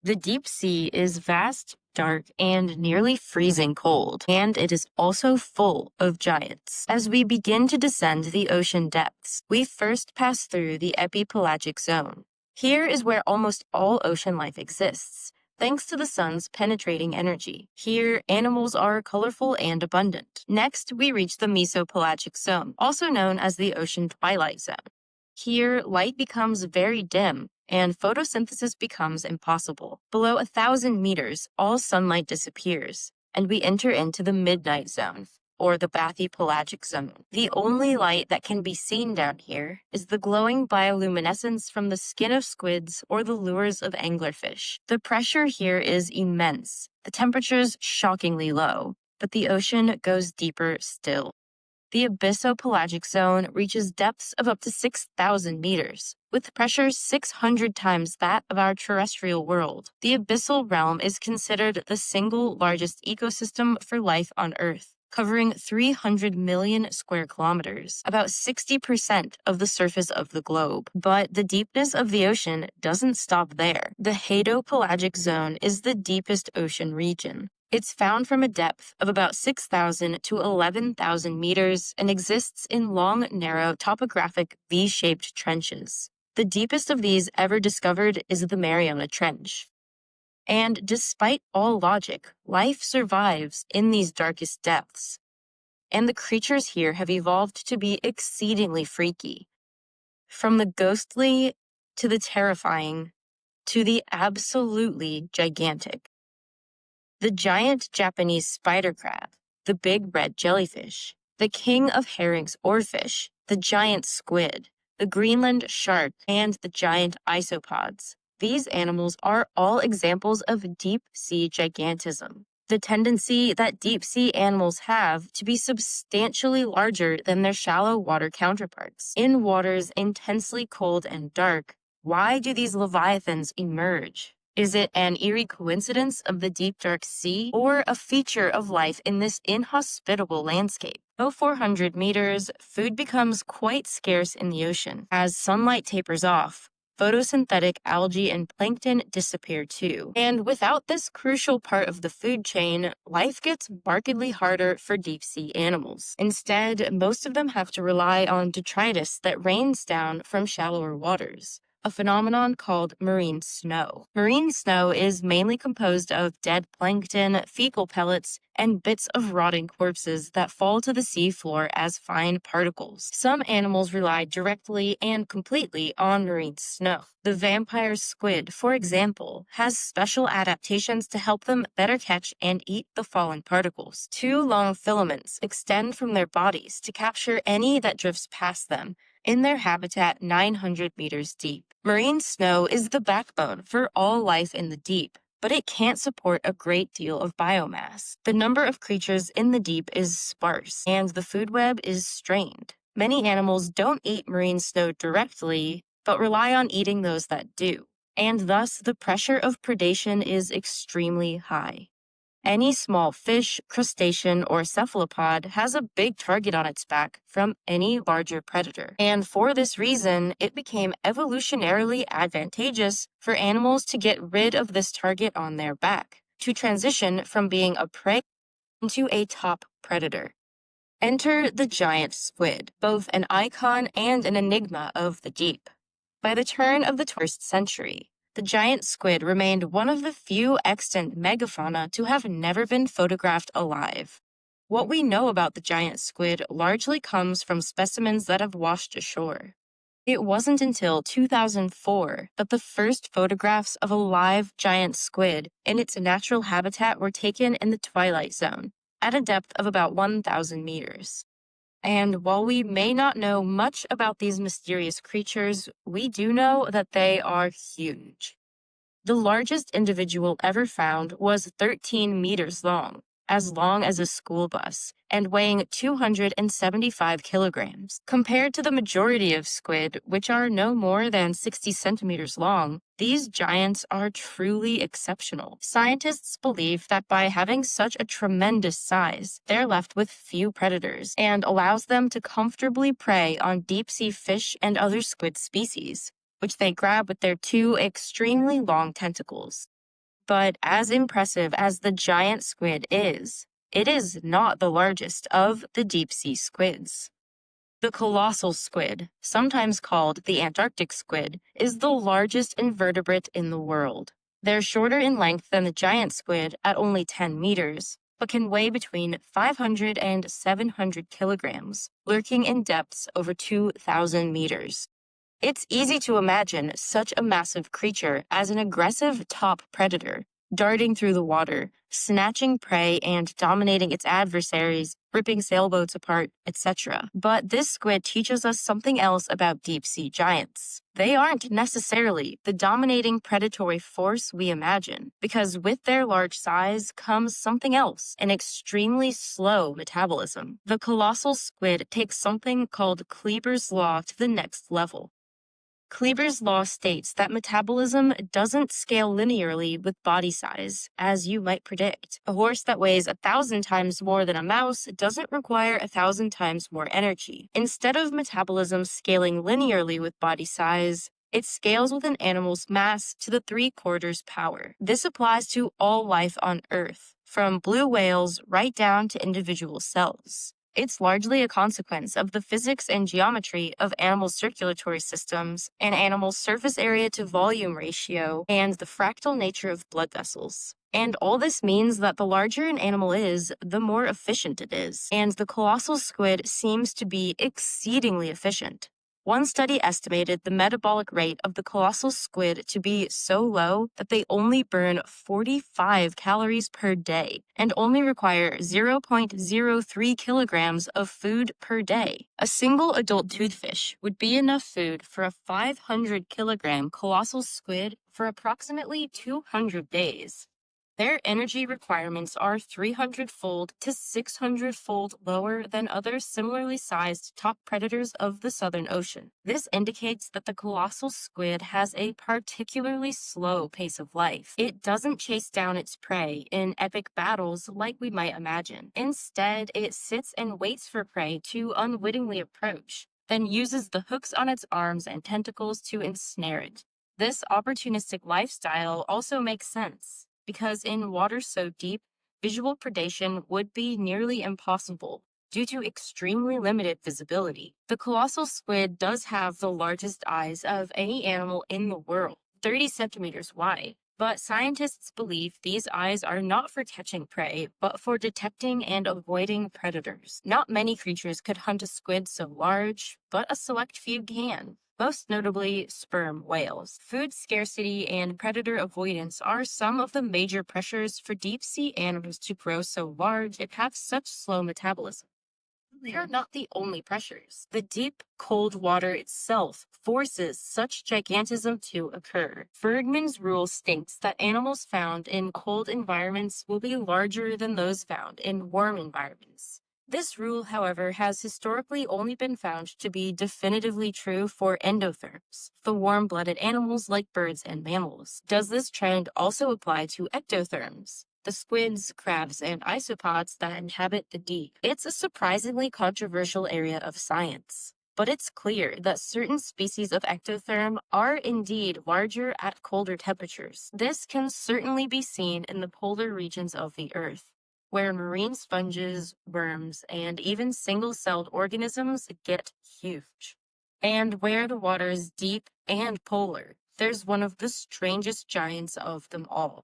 The deep sea is vast, dark, and nearly freezing cold, and it is also full of giants. As we begin to descend the ocean depths, we first pass through the epipelagic zone. Here is where almost all ocean life exists, thanks to the sun's penetrating energy. Here, animals are colorful and abundant. Next, we reach the mesopelagic zone, also known as the ocean twilight zone. Here, light becomes very dim and photosynthesis becomes impossible. Below 1,000 meters, all sunlight disappears, and we enter into the midnight zone, or the bathypelagic zone. The only light that can be seen down here is the glowing bioluminescence from the skin of squids or the lures of anglerfish. The pressure here is immense, the temperature's shockingly low, but the ocean goes deeper still. The abyssopelagic zone reaches depths of up to 6,000 meters, with pressure 600 times that of our terrestrial world. The abyssal realm is considered the single largest ecosystem for life on Earth, covering 300 million square kilometers, about 60% of the surface of the globe. But the deepness of the ocean doesn't stop there. The hadopelagic zone is the deepest ocean region. It's found from a depth of about 6,000 to 11,000 meters and exists in long, narrow, topographic V-shaped trenches. The deepest of these ever discovered is the Mariana Trench. And despite all logic, life survives in these darkest depths. And the creatures here have evolved to be exceedingly freaky. From the ghostly to the terrifying to the absolutely gigantic. The giant Japanese spider crab, the big red jellyfish, the king of herrings or fish, the giant squid, the Greenland shark, and the giant isopods. These animals are all examples of deep sea gigantism, the tendency that deep sea animals have to be substantially larger than their shallow water counterparts. In waters intensely cold and dark, why do these leviathans emerge? Is it an eerie coincidence of the deep dark sea, or a feature of life in this inhospitable landscape? Below 400 meters, food becomes quite scarce in the ocean. As sunlight tapers off, photosynthetic algae and plankton disappear too. And without this crucial part of the food chain, life gets markedly harder for deep sea animals. Instead, most of them have to rely on detritus that rains down from shallower waters, a phenomenon called marine snow. Marine snow is mainly composed of dead plankton, fecal pellets, and bits of rotting corpses that fall to the sea floor as fine particles. Some animals rely directly and completely on marine snow. The vampire squid, for example, has special adaptations to help them better catch and eat the fallen particles. Two long filaments extend from their bodies to capture any that drifts past them in their habitat 900 meters deep. Marine snow is the backbone for all life in the deep, but it can't support a great deal of biomass. The number of creatures in the deep is sparse, and the food web is strained. Many animals don't eat marine snow directly, but rely on eating those that do, and thus the pressure of predation is extremely high. Any small fish, crustacean, or cephalopod has a big target on its back from any larger predator. And for this reason, it became evolutionarily advantageous for animals to get rid of this target on their back, to transition from being a prey into a top predator. Enter the giant squid, both an icon and an enigma of the deep. By the turn of the 21st century, the giant squid remained one of the few extant megafauna to have never been photographed alive. What we know about the giant squid largely comes from specimens that have washed ashore. It wasn't until 2004 that the first photographs of a live giant squid in its natural habitat were taken in the twilight zone, at a depth of about 1,000 meters. And while we may not know much about these mysterious creatures, we do know that they are huge. The largest individual ever found was 13 meters long as a school bus, and weighing 275 kilograms. Compared to the majority of squid, which are no more than 60 centimeters long, these giants are truly exceptional. Scientists believe that by having such a tremendous size, they're left with few predators and allows them to comfortably prey on deep-sea fish and other squid species, which they grab with their two extremely long tentacles. But as impressive as the giant squid is, it is not the largest of the deep sea squids. The colossal squid, sometimes called the Antarctic squid, is the largest invertebrate in the world. They're shorter in length than the giant squid at only 10 meters, but can weigh between 500 and 700 kilograms, lurking in depths over 2,000 meters. It's easy to imagine such a massive creature as an aggressive top predator, darting through the water, snatching prey and dominating its adversaries, ripping sailboats apart, etc. But this squid teaches us something else about deep sea giants. They aren't necessarily the dominating predatory force we imagine, because with their large size comes something else, an extremely slow metabolism. The colossal squid takes something called Kleber's Law to the next level. Kleber's law states that metabolism doesn't scale linearly with body size, as you might predict. A horse that weighs 1,000 times more than a mouse doesn't require 1,000 times more energy. Instead of metabolism scaling linearly with body size, it scales with an animal's mass to the 3/4 power. This applies to all life on Earth, from blue whales right down to individual cells. It's largely a consequence of the physics and geometry of animal circulatory systems, an animal's surface area to volume ratio, and the fractal nature of blood vessels. And all this means that the larger an animal is, the more efficient it is. And the colossal squid seems to be exceedingly efficient. One study estimated the metabolic rate of the colossal squid to be so low that they only burn 45 calories per day and only require 0.03 kilograms of food per day. A single adult toothfish would be enough food for a 500 kilogram colossal squid for approximately 200 days. Their energy requirements are 300-fold to 600-fold lower than other similarly sized top predators of the Southern Ocean. This indicates that the colossal squid has a particularly slow pace of life. It doesn't chase down its prey in epic battles like we might imagine. Instead, it sits and waits for prey to unwittingly approach, then uses the hooks on its arms and tentacles to ensnare it. This opportunistic lifestyle also makes sense, because in water so deep, visual predation would be nearly impossible due to extremely limited visibility. The colossal squid does have the largest eyes of any animal in the world, 30 centimeters wide. But scientists believe these eyes are not for catching prey, but for detecting and avoiding predators. Not many creatures could hunt a squid so large, but a select few can. Most notably sperm whales. Food scarcity and predator avoidance are some of the major pressures for deep-sea animals to grow so large and have such slow metabolism. They are not the only pressures. The deep, cold water itself forces such gigantism to occur. Bergmann's rule states that animals found in cold environments will be larger than those found in warm environments. This rule, however, has historically only been found to be definitively true for endotherms, the warm-blooded animals like birds and mammals. Does this trend also apply to ectotherms, the squids, crabs, and isopods that inhabit the deep? It's a surprisingly controversial area of science, but it's clear that certain species of ectotherm are indeed larger at colder temperatures. This can certainly be seen in the polar regions of the Earth, where marine sponges, worms, and even single-celled organisms get huge. And where the water is deep and polar, there's one of the strangest giants of them all.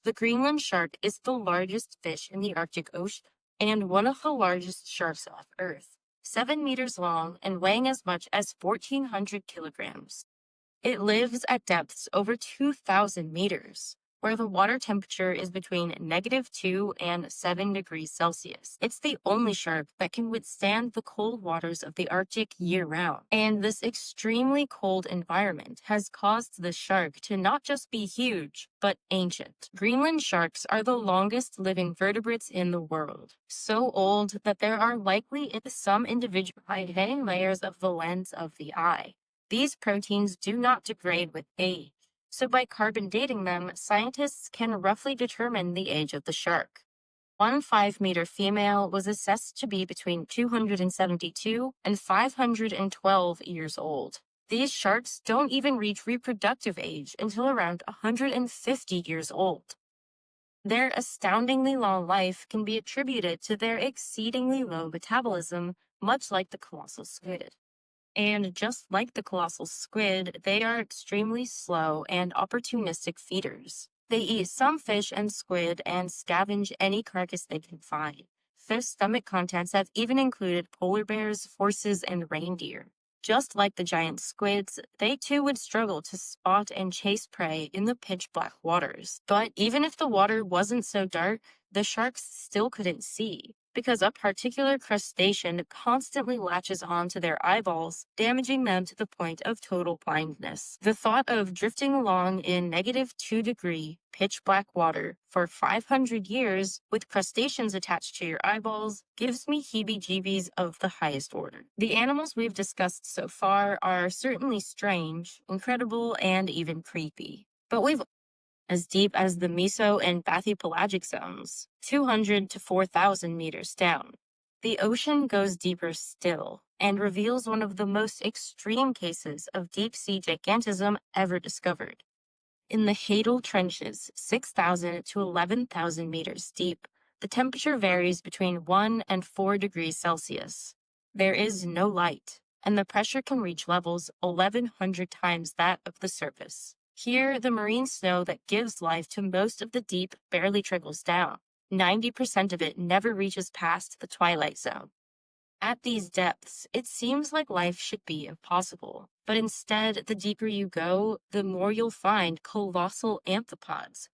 The Greenland shark is the largest fish in the Arctic Ocean and one of the largest sharks off Earth, 7 meters long and weighing as much as 1,400 kilograms. It lives at depths over 2,000 meters, where the water temperature is between -2 and 7 degrees Celsius. It's the only shark that can withstand the cold waters of the Arctic year-round. And this extremely cold environment has caused the shark to not just be huge, but ancient. Greenland sharks are the longest living vertebrates in the world, so old that there are likely some individual hidden layers of the lens of the eye. These proteins do not degrade with age, so by carbon dating them, scientists can roughly determine the age of the shark. One 5-meter female was assessed to be between 272 and 512 years old. These sharks don't even reach reproductive age until around 150 years old. Their astoundingly long life can be attributed to their exceedingly low metabolism, much like the colossal squid. And just like the colossal squid, they are extremely slow and opportunistic feeders. They eat some fish and squid and scavenge any carcass they can find. Their stomach contents have even included polar bears, horses, and reindeer. Just like the giant squids, they too would struggle to spot and chase prey in the pitch black waters. But even if the water wasn't so dark, the sharks still couldn't see, because a particular crustacean constantly latches onto their eyeballs, damaging them to the point of total blindness. The thought of drifting along in -2-degree pitch black water for 500 years with crustaceans attached to your eyeballs gives me heebie-jeebies of the highest order. The animals we've discussed so far are certainly strange, incredible, and even creepy. But we've as deep as the meso and bathypelagic zones, 200 to 4,000 meters down. The ocean goes deeper still and reveals one of the most extreme cases of deep sea gigantism ever discovered. In the Hadal Trenches, 6,000 to 11,000 meters deep, the temperature varies between 1 and 4 degrees Celsius. There is no light, and the pressure can reach levels 1,100 times that of the surface. Here, the marine snow that gives life to most of the deep barely trickles down. 90% of it never reaches past the twilight zone. At these depths, it seems like life should be impossible. But instead, the deeper you go, the more you'll find colossal amphipods,